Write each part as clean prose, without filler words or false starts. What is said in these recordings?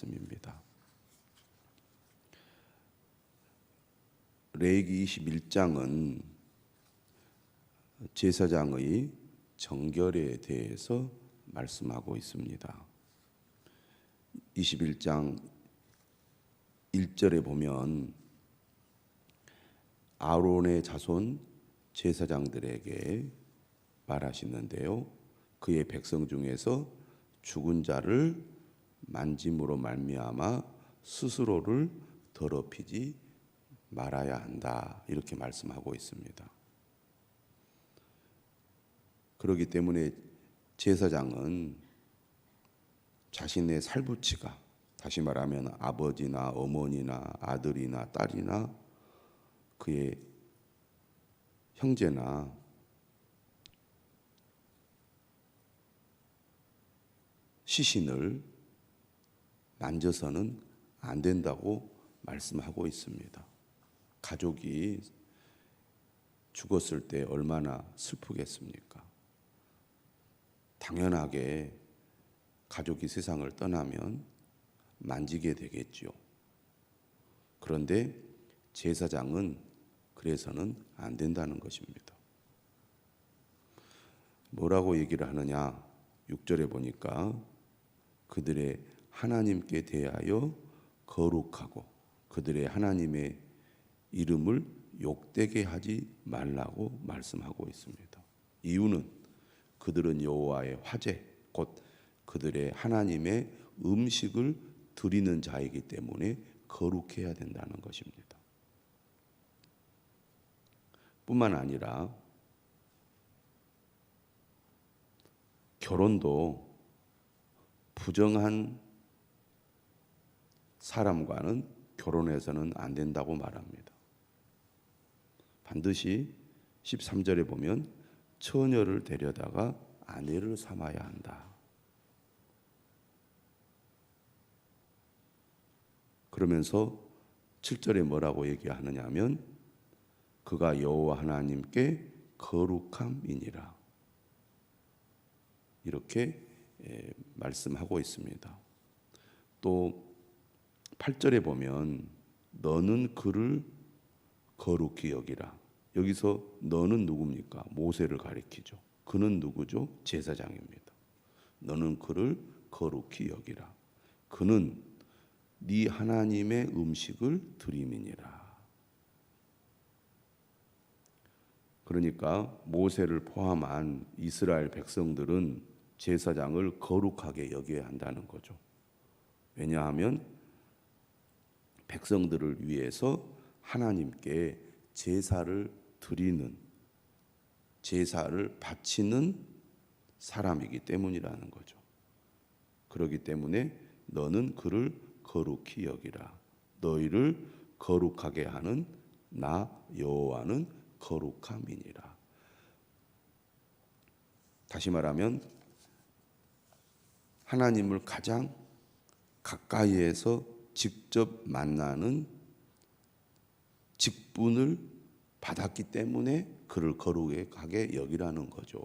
말씀입니다. 레위기 21장은 제사장의 정결에 대해서 말씀하고 있습니다. 21장 1절에 보면 아론의 자손 제사장들에게 말하시는데요. 그의 백성 중에서 죽은 자를 만짐으로 말미암아 스스로를 더럽히지 말아야 한다. 이렇게 말씀하고 있습니다. 그렇기 때문에 제사장은 자신의 살부치가, 다시 말하면 아버지나 어머니나 아들이나 딸이나 그의 형제나 시신을 만져서는 안 된다고 말씀하고 있습니다. 가족이 죽었을 때 얼마나 슬프겠습니까? 당연하게 가족이 세상을 떠나면 만지게 되겠지요. 그런데 제사장은 그래서는 안 된다는 것입니다. 뭐라고 얘기를 하느냐? 6절에 보니까 그들의 하나님께 대하여 거룩하고 그들의 하나님의 이름을 욕되게 하지 말라고 말씀하고 있습니다. 이유는 그들은 여호와의 화제, 곧 그들의 하나님의 음식을 드리는 자이기 때문에 거룩해야 된다는 것입니다. 뿐만 아니라 결혼도 부정한 사람과는 결혼해서는 안 된다고 말합니다. 반드시 13절에 보면 처녀를 데려다가 아내를 삼아야 한다. 그러면서 7절에 뭐라고 얘기하느냐 하면 그가 여호와 하나님께 거룩함이니라. 이렇게 말씀하고 있습니다. 또 8절에 보면 너는 그를 거룩히 여기라. 여기서 너는 누굽니까? 모세를 가리키죠. 그는 누구죠? 제사장입니다. 너는 그를 거룩히 여기라. 그는 네 하나님의 음식을 드림이니라. 그러니까 모세를 포함한 이스라엘 백성들은 제사장을 거룩하게 여겨야 한다는 거죠. 왜냐하면 백성들을 위해서 하나님께 제사를 드리는, 제사를 바치는 사람이기 때문이라는 거죠. 그렇기 때문에 너는 그를 거룩히 여기라. 너희를 거룩하게 하는 나 여호와는 거룩함이니라. 다시 말하면 하나님을 가장 가까이에서 직접 만나는 직분을 받았기 때문에 그를 거룩하게 여기라는 거죠.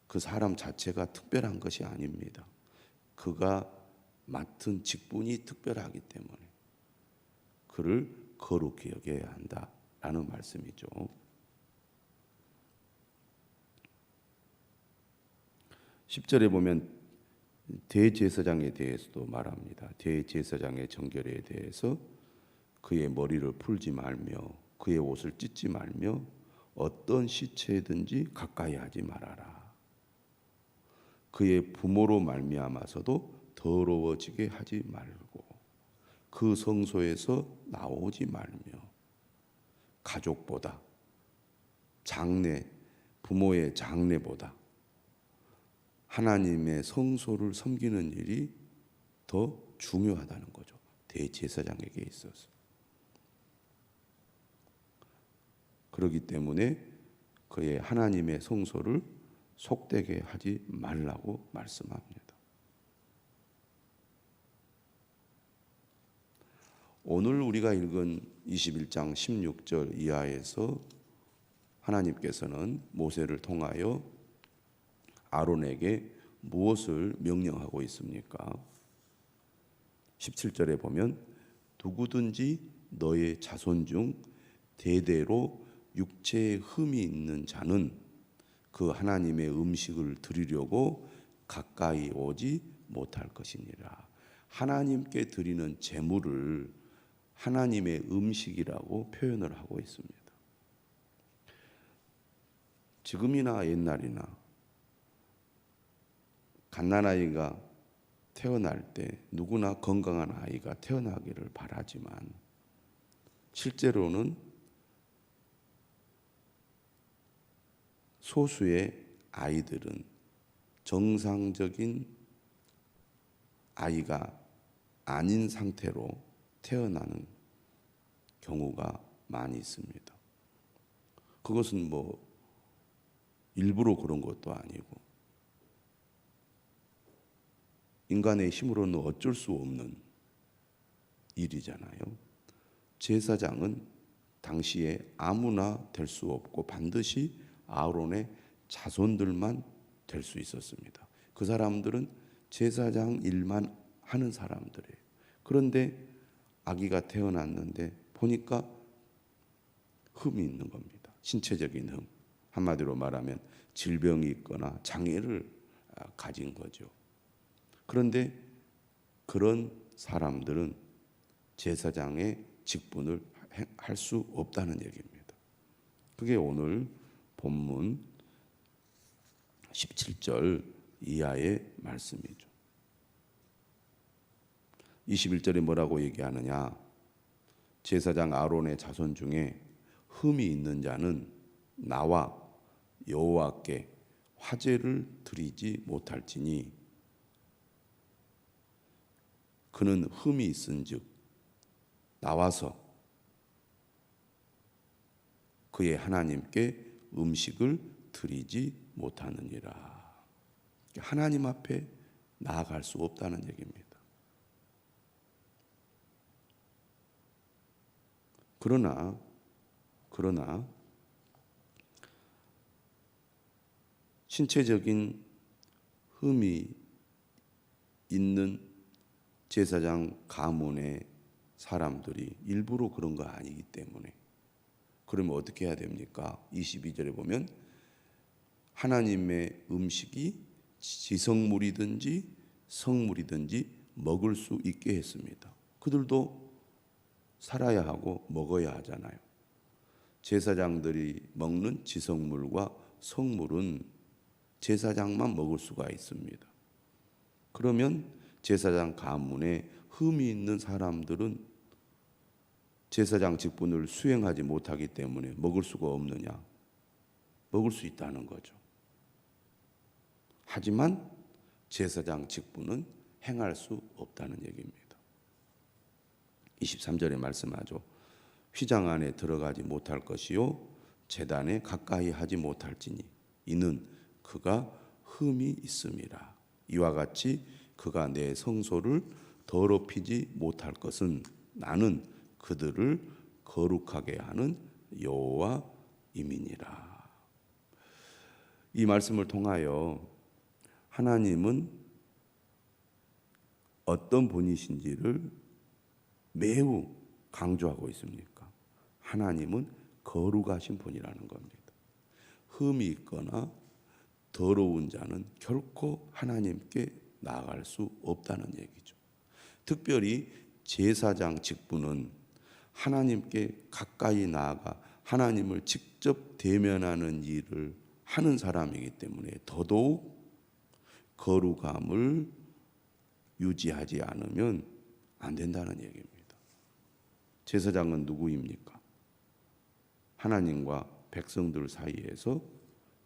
그 사람 자체가 특별한 것이 아닙니다. 그가 맡은 직분이 특별하기 때문에 그를 거룩히 여겨야 한다라는 말씀이죠. 10절에 보면 대제사장에 대해서도 말합니다. 대제사장의 정결에 대해서 그의 머리를 풀지 말며 그의 옷을 찢지 말며 어떤 시체든지 가까이 하지 말아라. 그의 부모로 말미암아서도 더러워지게 하지 말고 그 성소에서 나오지 말며 가족보다 장례, 부모의 장례보다 하나님의 성소를 섬기는 일이 더 중요하다는 거죠. 대제사장에게 있어서. 그렇기 때문에 그의 하나님의 성소를 속되게 하지 말라고 말씀합니다. 오늘 우리가 읽은 21장 16절 이하에서 하나님께서는 모세를 통하여 아론에게 무엇을 명령하고 있습니까? 17절에 보면 누구든지 너의 자손 중 대대로 육체에 흠이 있는 자는 그 하나님의 음식을 드리려고 가까이 오지 못할 것이니라. 하나님께 드리는 제물을 하나님의 음식이라고 표현을 하고 있습니다. 지금이나 옛날이나 갓난아이가 태어날 때 누구나 건강한 아이가 태어나기를 바라지만 실제로는 소수의 아이들은 정상적인 아이가 아닌 상태로 태어나는 경우가 많이 있습니다. 그것은 뭐 일부러 그런 것도 아니고 인간의 힘으로는 어쩔 수 없는 일이잖아요. 제사장은 당시에 아무나 될 수 없고 반드시 아론의 자손들만 될 수 있었습니다. 그 사람들은 제사장 일만 하는 사람들이에요. 그런데 아기가 태어났는데 보니까 흠이 있는 겁니다. 신체적인 흠. 한마디로 말하면 질병이 있거나 장애를 가진 거죠. 그런데 그런 사람들은 제사장의 직분을 할 수 없다는 얘기입니다. 그게 오늘 본문 17절 이하의 말씀이죠. 21절에 뭐라고 얘기하느냐? 제사장 아론의 자손 중에 흠이 있는 자는 나와 여호와께 화제를 드리지 못할지니 그는 흠이 있은즉 나와서 그의 하나님께 음식을 드리지 못하느니라. 하나님 앞에 나아갈 수 없다는 얘기입니다. 그러나 신체적인 흠이 있는 제사장 가문의 사람들이 일부러 그런 거 아니기 때문에 그러면 어떻게 해야 됩니까? 22절에 보면 하나님의 음식이 지성물이든지 성물이든지 먹을 수 있게 했습니다. 그들도 살아야 하고 먹어야 하잖아요. 제사장들이 먹는 지성물과 성물은 제사장만 먹을 수가 있습니다. 그러면 제사장 가문에 흠이 있는 사람들은 제사장 직분을 수행하지 못하기 때문에 먹을 수가 없느냐? 먹을 수 있다는 거죠. 하지만 제사장 직분은 행할 수 없다는 얘기입니다. 23절에 말씀하죠. 휘장 안에 들어가지 못할 것이요 제단에 가까이 하지 못할지니 이는 그가 흠이 있음이라. 이와 같이 그가 내 성소를 더럽히지 못할 것은 나는 그들을 거룩하게 하는 여호와임이니라. 이 말씀을 통하여 하나님은 어떤 분이신지를 매우 강조하고 있습니까? 하나님은 거룩하신 분이라는 겁니다. 흠이 있거나 더러운 자는 결코 하나님께 나아갈 수 없다는 얘기죠. 특별히 제사장 직분은 하나님께 가까이 나아가 하나님을 직접 대면하는 일을 하는 사람이기 때문에 더더욱 거룩함을 유지하지 않으면 안 된다는 얘기입니다. 제사장은 누구입니까? 하나님과 백성들 사이에서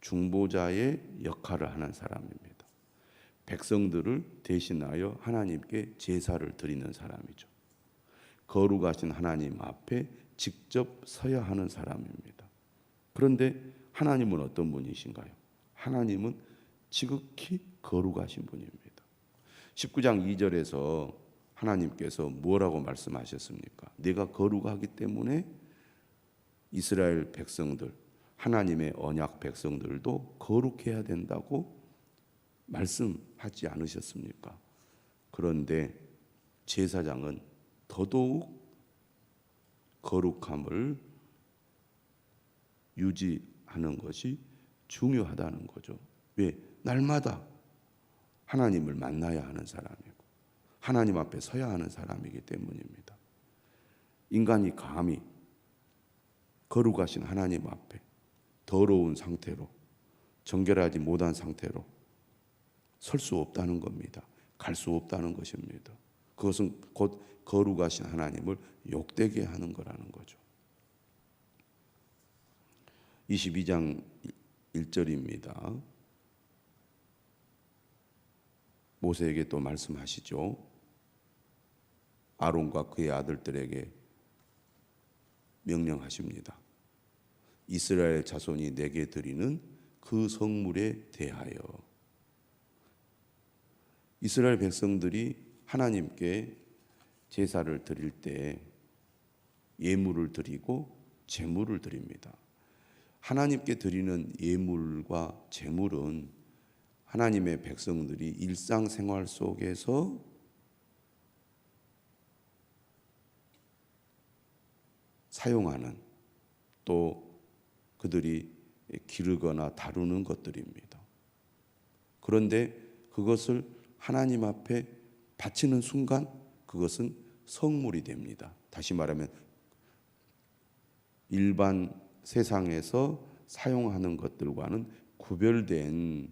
중보자의 역할을 하는 사람입니다. 백성들을 대신하여 하나님께 제사를 드리는 사람이죠. 거룩하신 하나님 앞에 직접 서야 하는 사람입니다. 그런데 하나님은 어떤 분이신가요? 하나님은 지극히 거룩하신 분입니다. 19장 2절에서 하나님께서 뭐라고 말씀하셨습니까? 내가 거룩하기 때문에 이스라엘 백성들, 하나님의 언약 백성들도 거룩해야 된다고 말씀하지 않으셨습니까? 그런데 제사장은 더더욱 거룩함을 유지하는 것이 중요하다는 거죠. 왜? 날마다 하나님을 만나야 하는 사람이고 하나님 앞에 서야 하는 사람이기 때문입니다. 인간이 감히 거룩하신 하나님 앞에 더러운 상태로 정결하지 못한 상태로 설 수 없다는 겁니다. 갈 수 없다는 것입니다. 그것은 곧 거룩하신 하나님을 욕되게 하는 거라는 거죠. 22장 1절입니다. 모세에게 또 말씀하시죠. 아론과 그의 아들들에게 명령하십니다. 이스라엘 자손이 내게 드리는 그 성물에 대하여. 이스라엘 백성들이 하나님께 제사를 드릴 때 예물을 드리고 제물을 드립니다. 하나님께 드리는 예물과 제물은 하나님의 백성들이 일상생활 속에서 사용하는, 또 그들이 기르거나 다루는 것들입니다. 그런데 그것을 하나님 앞에 바치는 순간 그것은 성물이 됩니다. 다시 말하면 일반 세상에서 사용하는 것들과는 구별된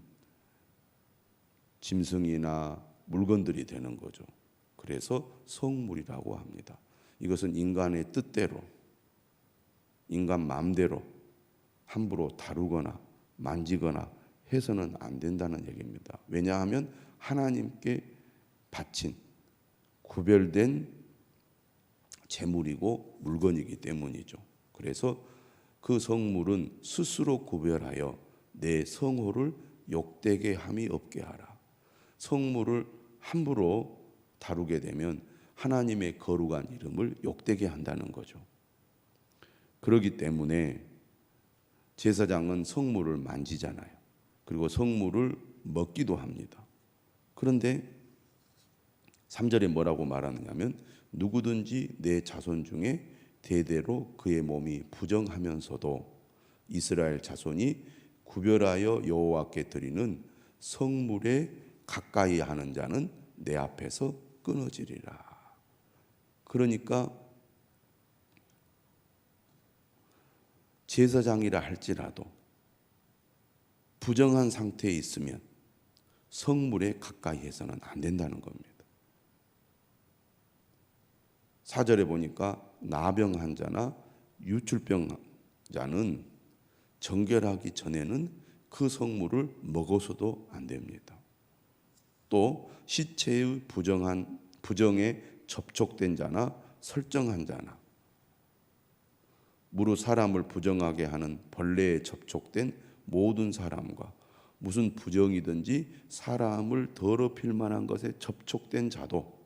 짐승이나 물건들이 되는 거죠. 그래서 성물이라고 합니다. 이것은 인간의 뜻대로, 인간 마음대로 함부로 다루거나 만지거나 해서는 안 된다는 얘기입니다. 왜냐하면 하나님께 바친 구별된 제물이고 물건이기 때문이죠. 그래서 그 성물은 스스로 구별하여 내 성호를 욕되게 함이 없게 하라. 성물을 함부로 다루게 되면 하나님의 거룩한 이름을 욕되게 한다는 거죠. 그렇기 때문에 제사장은 성물을 만지잖아요. 그리고 성물을 먹기도 합니다. 그런데 3절에 뭐라고 말하느냐면 누구든지 내 자손 중에 대대로 그의 몸이 부정하면서도 이스라엘 자손이 구별하여 여호와께 드리는 성물에 가까이 하는 자는 내 앞에서 끊어지리라. 그러니까 제사장이라 할지라도 부정한 상태에 있으면 성물에 가까이 해서는 안 된다는 겁니다. 4절에 보니까 나병 환자나 유출병 자는 정결하기 전에는 그 성물을 먹어서도 안 됩니다. 또 시체의 부정에 접촉된 자나 설정한 자나 무릇 사람을 부정하게 하는 벌레에 접촉된 모든 사람과 무슨 부정이든지 사람을 더럽힐 만한 것에 접촉된 자도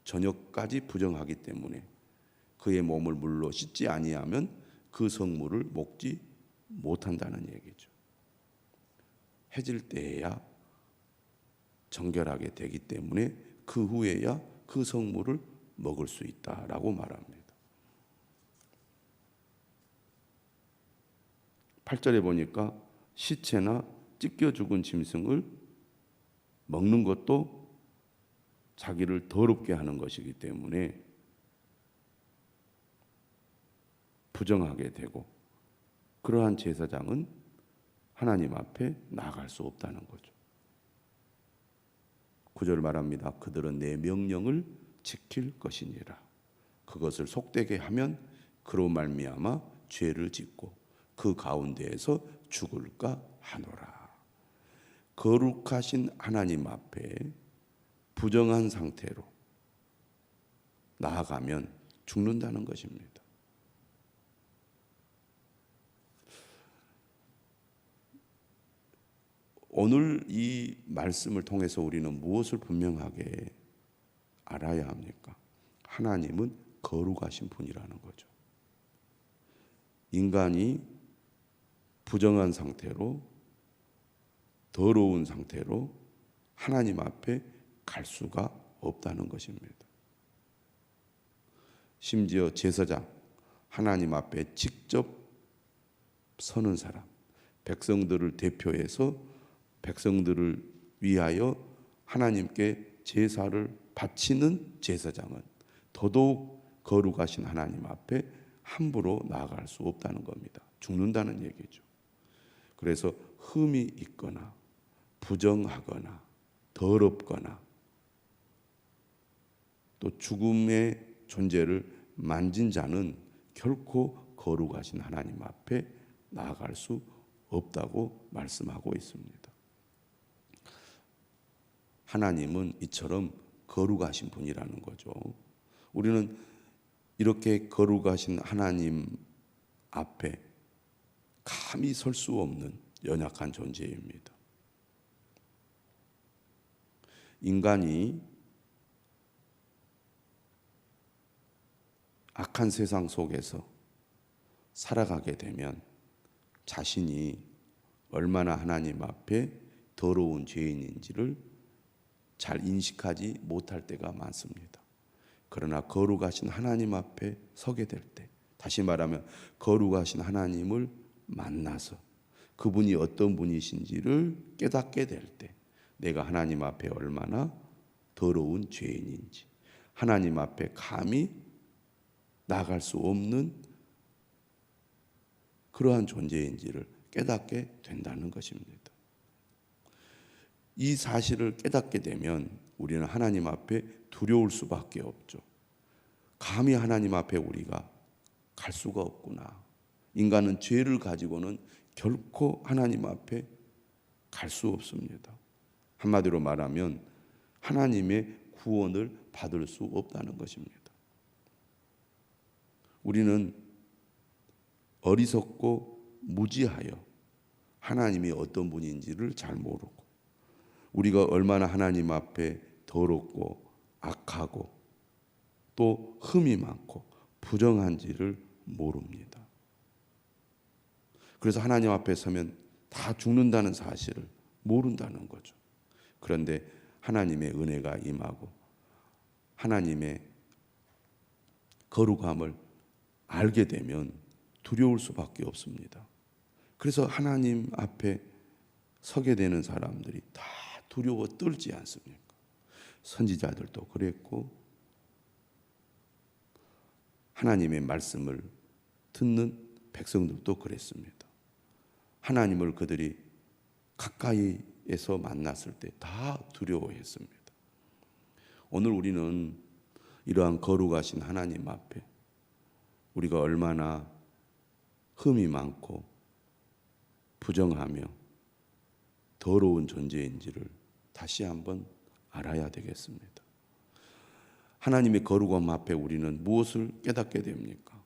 저녁까지 부정하기 때문에 그의 몸을 물로 씻지 아니하면 그 성물을 먹지 못한다는 얘기죠. 해질 때에야 정결하게 되기 때문에 그 후에야 그 성물을 먹을 수 있다라고 말합니다. 8절에 보니까 시체나 찢겨 죽은 짐승을 먹는 것도 자기를 더럽게 하는 것이기 때문에 부정하게 되고 그러한 제사장은 하나님 앞에 나아갈 수 없다는 거죠. 9절 말합니다. 그들은 내 명령을 지킬 것이니라. 그것을 속되게 하면 그로 말미암아 죄를 짓고 그 가운데에서 죽을까 하노라. 거룩하신 하나님 앞에 부정한 상태로 나아가면 죽는다는 것입니다. 오늘 이 말씀을 통해서 우리는 무엇을 분명하게 알아야 합니까? 하나님은 거룩하신 분이라는 거죠. 인간이 부정한 상태로 더러운 상태로 하나님 앞에 갈 수가 없다는 것입니다. 심지어 제사장, 하나님 앞에 직접 서는 사람, 백성들을 대표해서 백성들을 위하여 하나님께 제사를 바치는 제사장은 더더욱 거룩하신 하나님 앞에 함부로 나아갈 수 없다는 겁니다. 죽는다는 얘기죠. 그래서 흠이 있거나 부정하거나 더럽거나 또 죽음의 존재를 만진 자는 결코 거룩하신 하나님 앞에 나아갈 수 없다고 말씀하고 있습니다. 하나님은 이처럼 거룩하신 분이라는 거죠. 우리는 이렇게 거룩하신 하나님 앞에 감히 설 수 없는 연약한 존재입니다. 인간이 악한 세상 속에서 살아가게 되면 자신이 얼마나 하나님 앞에 더러운 죄인인지를 잘 인식하지 못할 때가 많습니다. 그러나 거룩하신 하나님 앞에 서게 될 때, 다시 말하면 거룩하신 하나님을 만나서 그분이 어떤 분이신지를 깨닫게 될 때, 내가 하나님 앞에 얼마나 더러운 죄인인지, 하나님 앞에 감히 나갈 수 없는 그러한 존재인지를 깨닫게 된다는 것입니다. 이 사실을 깨닫게 되면 우리는 하나님 앞에 두려울 수밖에 없죠. 감히 하나님 앞에 우리가 갈 수가 없구나. 인간은 죄를 가지고는 결코 하나님 앞에 갈 수 없습니다. 한마디로 말하면 하나님의 구원을 받을 수 없다는 것입니다. 우리는 어리석고 무지하여 하나님이 어떤 분인지를 잘 모르고, 우리가 얼마나 하나님 앞에 더럽고 악하고 또 흠이 많고 부정한지를 모릅니다. 그래서 하나님 앞에 서면 다 죽는다는 사실을 모른다는 거죠. 그런데 하나님의 은혜가 임하고 하나님의 거룩함을 알게 되면 두려울 수밖에 없습니다. 그래서 하나님 앞에 서게 되는 사람들이 다 두려워 떨지 않습니까? 선지자들도 그랬고 하나님의 말씀을 듣는 백성들도 그랬습니다. 하나님을 그들이 가까이에서 만났을 때 다 두려워했습니다. 오늘 우리는 이러한 거룩하신 하나님 앞에 우리가 얼마나 흠이 많고 부정하며 더러운 존재인지를 다시 한번 알아야 되겠습니다. 하나님의 거룩함 앞에 우리는 무엇을 깨닫게 됩니까?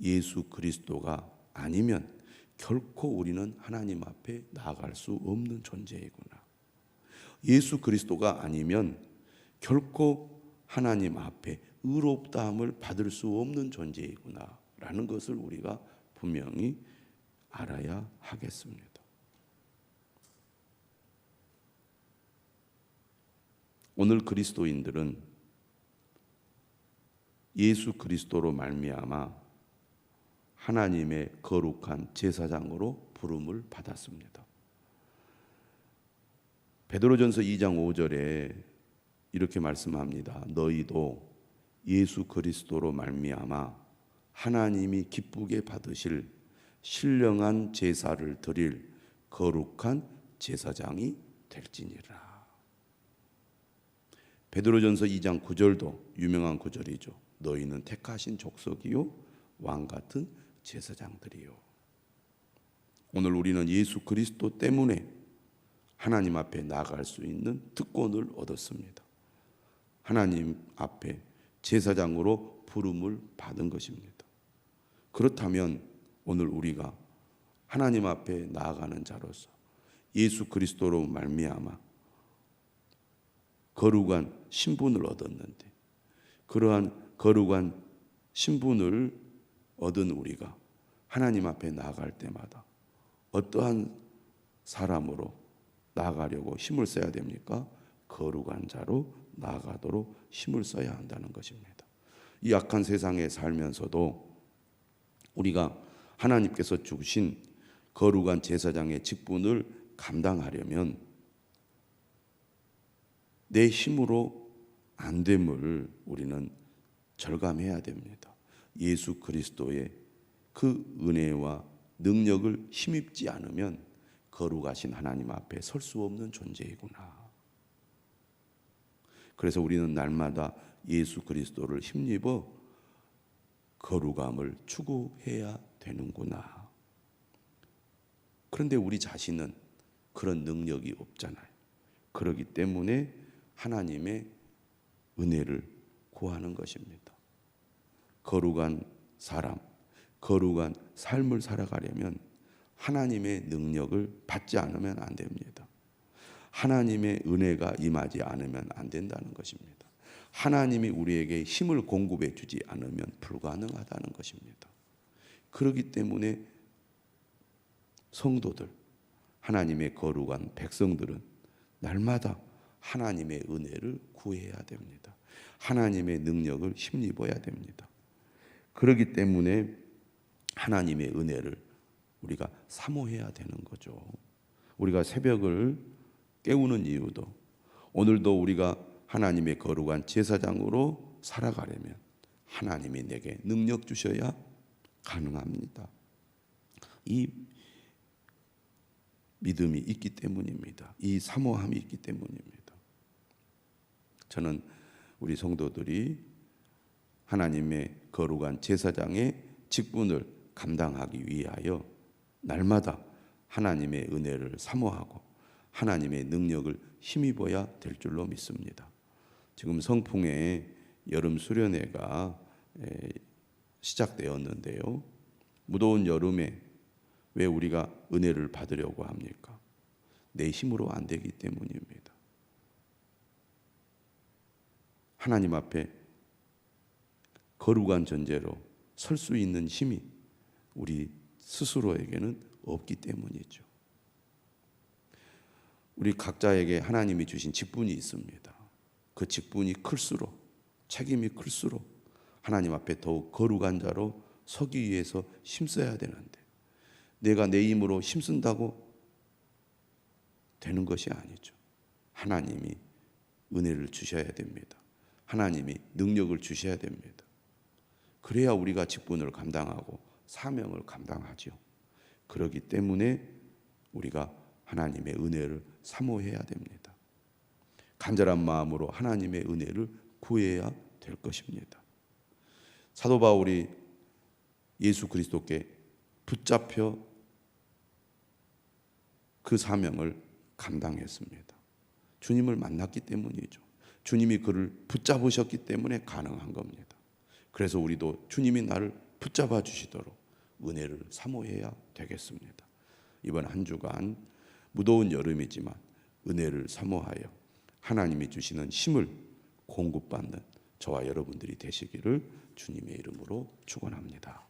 예수 그리스도가 아니면 결코 우리는 하나님 앞에 나아갈 수 없는 존재이구나. 예수 그리스도가 아니면 결코 하나님 앞에 의롭다함을 받을 수 없는 존재이구나 라는 것을 우리가 분명히 알아야 하겠습니다. 오늘 그리스도인들은 예수 그리스도로 말미암아 하나님의 거룩한 제사장으로 부름을 받았습니다. 베드로전서 2장 5절에 이렇게 말씀합니다. 너희도 예수 그리스도로 말미암아 하나님이 기쁘게 받으실 신령한 제사를 드릴 거룩한 제사장이 될지니라. 베드로전서 2장 9절도 유명한 구절이죠. 너희는 택하신 족속이요 왕 같은 제사장들이요. 오늘 우리는 예수 그리스도 때문에 하나님 앞에 나아갈 수 있는 특권을 얻었습니다. 하나님 앞에 제사장으로 부름을 받은 것입니다. 그렇다면 오늘 우리가 하나님 앞에 나아가는 자로서 예수 그리스도로 말미암아 거룩한 신분을 얻었는데, 그러한 거룩한 신분을 얻은 우리가 하나님 앞에 나아갈 때마다 어떠한 사람으로 나아가려고 힘을 써야 됩니까? 거룩한 자로 나아가도록 힘을 써야 한다는 것입니다. 이 악한 세상에 살면서도 우리가 하나님께서 주신 거룩한 제사장의 직분을 감당하려면 내 힘으로 안 됨을 우리는 절감해야 됩니다. 예수 그리스도의 그 은혜와 능력을 힘입지 않으면 거룩하신 하나님 앞에 설 수 없는 존재이구나. 그래서 우리는 날마다 예수 그리스도를 힘입어 거룩함을 추구해야 되는구나. 그런데 우리 자신은 그런 능력이 없잖아요. 그렇기 때문에 하나님의 은혜를 구하는 것입니다. 거룩한 사람, 거룩한 삶을 살아가려면 하나님의 능력을 받지 않으면 안 됩니다. 하나님의 은혜가 임하지 않으면 안 된다는 것입니다. 하나님이 우리에게 힘을 공급해 주지 않으면 불가능하다는 것입니다. 그렇기 때문에 성도들, 하나님의 거룩한 백성들은 날마다 하나님의 은혜를 구해야 됩니다. 하나님의 능력을 힘입어야 됩니다. 그렇기 때문에 하나님의 은혜를 우리가 사모해야 되는 거죠. 우리가 새벽을 깨우는 이유도 오늘도 우리가 하나님의 거룩한 제사장으로 살아가려면 하나님이 내게 능력 주셔야 가능합니다. 이 믿음이 있기 때문입니다. 이 사모함이 있기 때문입니다. 저는 우리 성도들이 하나님의 거룩한 제사장의 직분을 감당하기 위하여 날마다 하나님의 은혜를 사모하고 하나님의 능력을 힘입어야 될 줄로 믿습니다. 지금 성풍의 여름 수련회가 시작되었는데요. 무더운 여름에 왜 우리가 은혜를 받으려고 합니까? 내 힘으로 안 되기 때문입니다. 하나님 앞에 거룩한 존재로 설 수 있는 힘이 우리 스스로에게는 없기 때문이죠. 우리 각자에게 하나님이 주신 직분이 있습니다. 그 직분이 클수록, 책임이 클수록 하나님 앞에 더욱 거룩한 자로 서기 위해서 힘써야 되는데 내가 내 힘으로 힘쓴다고 되는 것이 아니죠. 하나님이 은혜를 주셔야 됩니다. 하나님이 능력을 주셔야 됩니다. 그래야 우리가 직분을 감당하고 사명을 감당하죠. 그렇기 때문에 우리가 하나님의 은혜를 사모해야 됩니다. 간절한 마음으로 하나님의 은혜를 구해야 될 것입니다. 사도 바울이 예수 그리스도께 붙잡혀 그 사명을 감당했습니다. 주님을 만났기 때문이죠. 주님이 그를 붙잡으셨기 때문에 가능한 겁니다. 그래서 우리도 주님이 나를 붙잡아 주시도록 은혜를 사모해야 되겠습니다. 이번 한 주간 무더운 여름이지만 은혜를 사모하여 하나님이 주시는 힘을 공급받는 저와 여러분들이 되시기를 주님의 이름으로 축원합니다.